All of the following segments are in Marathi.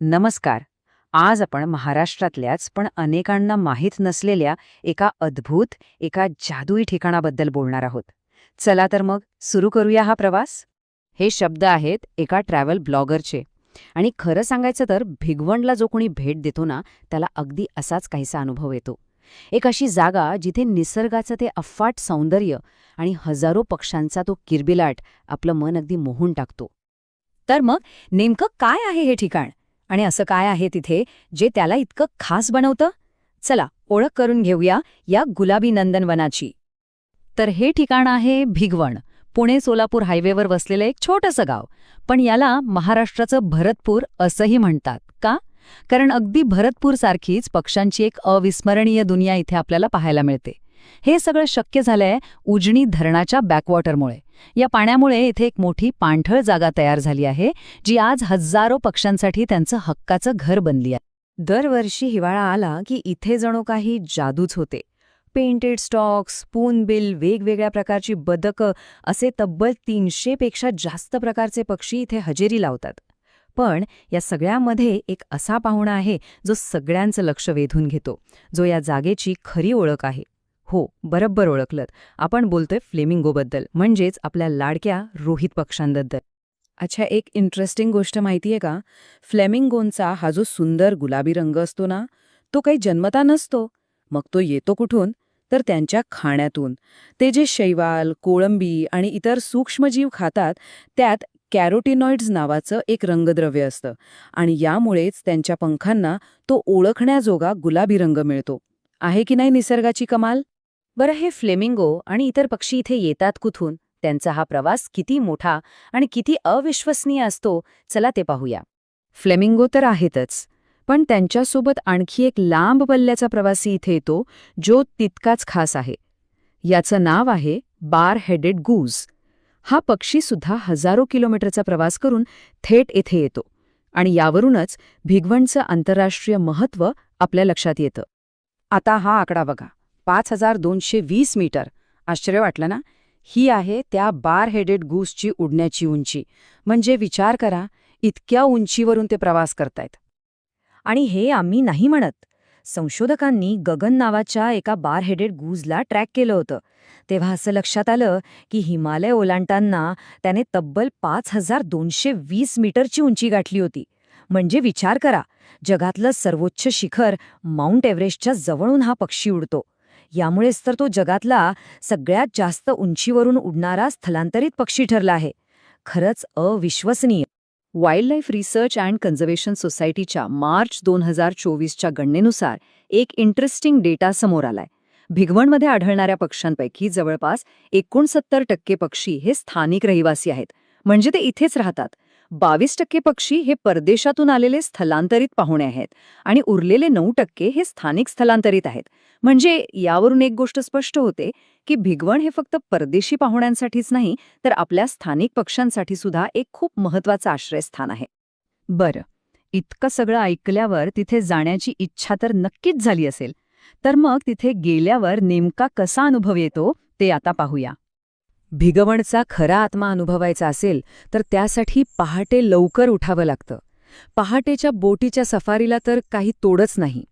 नमस्कार. आज आपण महाराष्ट्रातल्याच पण अनेकांना माहीत नसलेल्या एका जादुई ठिकाणाबद्दल बोलणार आहोत. चला तर मग सुरू करूया हा प्रवास. हे शब्द आहेत एका ट्रॅव्हल ब्लॉगरचे. आणि खरं सांगायचं तर भिगवणला जो कोणी भेट देतो ना, त्याला अगदी असाच काहीसा अनुभव येतो. एक अशी जागा जिथे निसर्गाचं ते अफाट सौंदर्य आणि हजारो पक्ष्यांचा तो किलबिलाट आपलं मन अगदी मोहून टाकतो. तर मग नेमकं काय आहे हे ठिकाण आणि असं काय आहे तिथे जे त्याला इतकं खास बनवतं? चला ओळख करून घेऊया या गुलाबी नंदनवनाची. तर हे ठिकाण आहे भिगवण. पुणे-सोलापूर हायवेवर वसलेलं एक छोटंसं गाव. पण याला महाराष्ट्राचं भरतपूर असंही म्हणतात. का? कारण अगदी भरतपूरसारखीच पक्ष्यांची एक अविस्मरणीय दुनिया इथे आपल्याला पाहायला मिळते. हे सगळं शक्य झालंय उजनी धरणाच्या बॅकवॉटरमुळे. या पाण्यामुळे इथे एक मोठी पाणथळ जागा तयार झाली आहे, जी आज हजारो पक्ष्यांसाठी त्यांचं हक्काचं घर बनली आहे. दरवर्षी हिवाळा आला की इथे जणू काही जादूच होते. पेंटेड स्टॉक्स, स्पूनबिल, वेगवेगळ्या प्रकारची बदकं असे तब्बल 300 पेक्षा जास्त प्रकारचे पक्षी इथे हजेरी लावतात. पण या सगळ्यामध्ये एक असा पाहुणा आहे जो सगळ्यांचं लक्ष वेधून घेतो, जो या जागेची खरी ओळख आहे. हो, बरोबर ओळखलत. आपण बोलतोय फ्लेमिंगोबद्दल, म्हणजेच आपल्या लाडक्या रोहित पक्ष्यांबद्दल. अच्छा, एक इंटरेस्टिंग गोष्ट माहितीये का? फ्लेमिंगोंचा हा जो सुंदर गुलाबी रंग असतो ना, तो काही जन्मता नसतो. मग तो येतो कुठून? तर त्यांच्या खाण्यातून. ते जे शैवाल, कोळंबी आणि इतर सूक्ष्मजीव खातात, त्यात कॅरोटिनॉइड्स नावाचं एक रंगद्रव्य असतं आणि यामुळेच त्यांच्या पंखांना तो ओळखण्याजोगा गुलाबी रंग मिळतो. आहे की नाही निसर्गाची कमाल? बरं, हे फ्लेमिंगो आणि इतर पक्षी इथे येतात कुठून? त्यांचा हा प्रवास किती मोठा आणि किती अविश्वसनीय असतो, चला ते पाहूया. फ्लेमिंगो तर आहेतच, पण त्यांच्यासोबत आणखी एक लांब पल्ल्याचा प्रवासी इथे येतो, जो तितकाच खास आहे. याचं नाव आहे बार हेडेड गूज. हा पक्षीसुद्धा हजारो किलोमीटरचा प्रवास करून थेट येथे येतो आणि यावरूनच भिगवणचं आंतरराष्ट्रीय महत्त्व आपल्या लक्षात येतं. आता हा आकडा बघा, 5220 मीटर. आश्चर्य वाटलं ना? ही आहे त्या बार हेडेड गूसची उडण्याची उंची. म्हणजे विचार करा, इतक्या उंचीवरून ते प्रवास करतायत. आणि हे आम्ही नाही म्हणत. संशोधकांनी गगन नावाच्या एका बार हेडेड गूजला ट्रॅक केलं होतं. तेव्हा असं लक्षात आलं की हिमालय ओलांडताना त्याने तब्बल 5220 मीटरची उंची गाठली होती. म्हणजे विचार करा, जगातलं सर्वोच्च शिखर माउंट एव्हरेस्टच्या जवळून हा पक्षी उडतो. यामुळेच तर तो जगातला सगळ्यात जास्त उंचीवरून उडणारा स्थलांतरित पक्षी ठरला आहे. खरंच अविश्वसनीय. Wild life research and conservation सोसायटीच्या मार्च 2024च्या गणनेनुसार एक इंटरेस्टिंग डेटा समोर आलाय. भिगवणमध्ये आढळणाऱ्या पक्ष्यांपैकी जवळपास 69% पक्षी हे स्थानिक रहिवासी आहेत, म्हणजे ते इथेच राहतात. 22% पक्षी हे परदेशातून आलेले स्थलांतरित पाहुणे आहेत आणि उरलेले 9% हे स्थानिक स्थलांतरित आहेत. म्हणजे यावरून एक गोष्ट स्पष्ट होते की भिगवण हे फक्त परदेशी पाहुण्यांसाठीच नाही, तर आपल्या स्थानिक पक्ष्यांसाठी सुद्धा एक खूप महत्त्वाचं आश्रयस्थान आहे. बरं, इतकं सगळं ऐकल्यावर तिथे जाण्याची इच्छा तर नक्कीच झाली असेल. तर मग तिथे गेल्यावर नेमका कसा अनुभव येतो ते आता पाहूया. भिगवणचा खरा आत्मा अनुभवायचा असेल तर त्यासाठी पहाटे लवकर उठावं लागतं. पहाटेच्या बोटीच्या सफारीला तर काही तोडच नाही.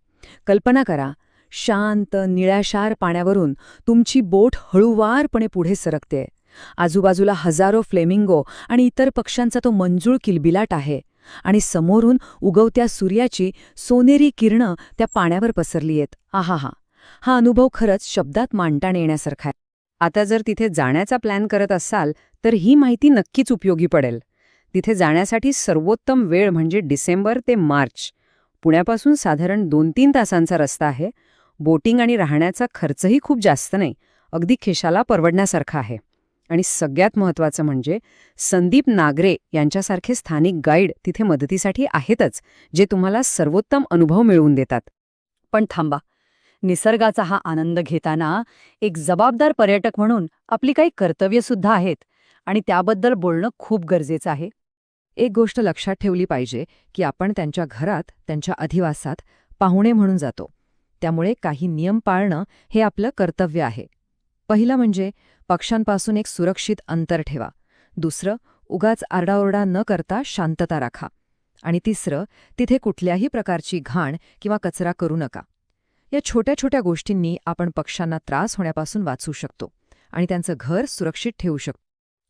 कल्पना करा, शांत निळ्याशार पाण्यावरून तुमची बोट हळूवारपणे पुढे सरकते. आजूबाजूला हजारो फ्लेमिंगो आणि इतर पक्ष्यांचा तो मंजूळ किलबिलाट आहे आणि समोरून उगवत्या सूर्याची सोनेरी किरणं त्या पाण्यावर पसरली आहेत. आहाहा, हा अनुभव खरंच शब्दात मांडता येण्यासारखा आहे. आता जर तिथे जाण्याचा प्लॅन करत असाल तर ही माहिती नक्कीच उपयोगी पडेल. तिथे जाण्यासाठी सर्वोत्तम वेळ म्हणजे डिसेंबर ते मार्च. पुण्यापासून साधारण 2-3 तासांचा रस्ता आहे. बोटिंग आणि राहण्याचा खर्चही खूप जास्त नाही, अगदी खिशाला परवडण्यासारखा आहे. आणि सगळ्यात महत्त्वाचं म्हणजे संदीप नागरे यांच्यासारखे स्थानिक गाईड तिथे मदतीसाठी आहेतच, जे तुम्हाला सर्वोत्तम अनुभव मिळवून देतात. पण थांबा, निसर्गाचा हा आनंद घेताना एक जबाबदार पर्यटक म्हणून आपली काही कर्तव्यसुद्धा आहेत आणि त्याबद्दल बोलणं खूप गरजेचं आहे. एक गोष्ट लक्षात ठेवली पाहिजे की आपण त्यांच्या घरात, त्यांच्या अधिवासात पाहुणे म्हणून जातो. त्यामुळे काही नियम पाळणं हे आपलं कर्तव्य आहे. पहिलं म्हणजे पक्ष्यांपासून एक सुरक्षित अंतर ठेवा. दुसरं, उगाच आरडाओरडा न करता शांतता राखा. आणि तिसरं, तिथे कुठल्याही प्रकारची घाण किंवा कचरा करू नका. या छोट्या छोट्या गोष्टींनी आपण पक्ष्यांना त्रास होण्यापासून वाचवू शकतो आणि त्यांचं घर सुरक्षित ठेवू शकतो.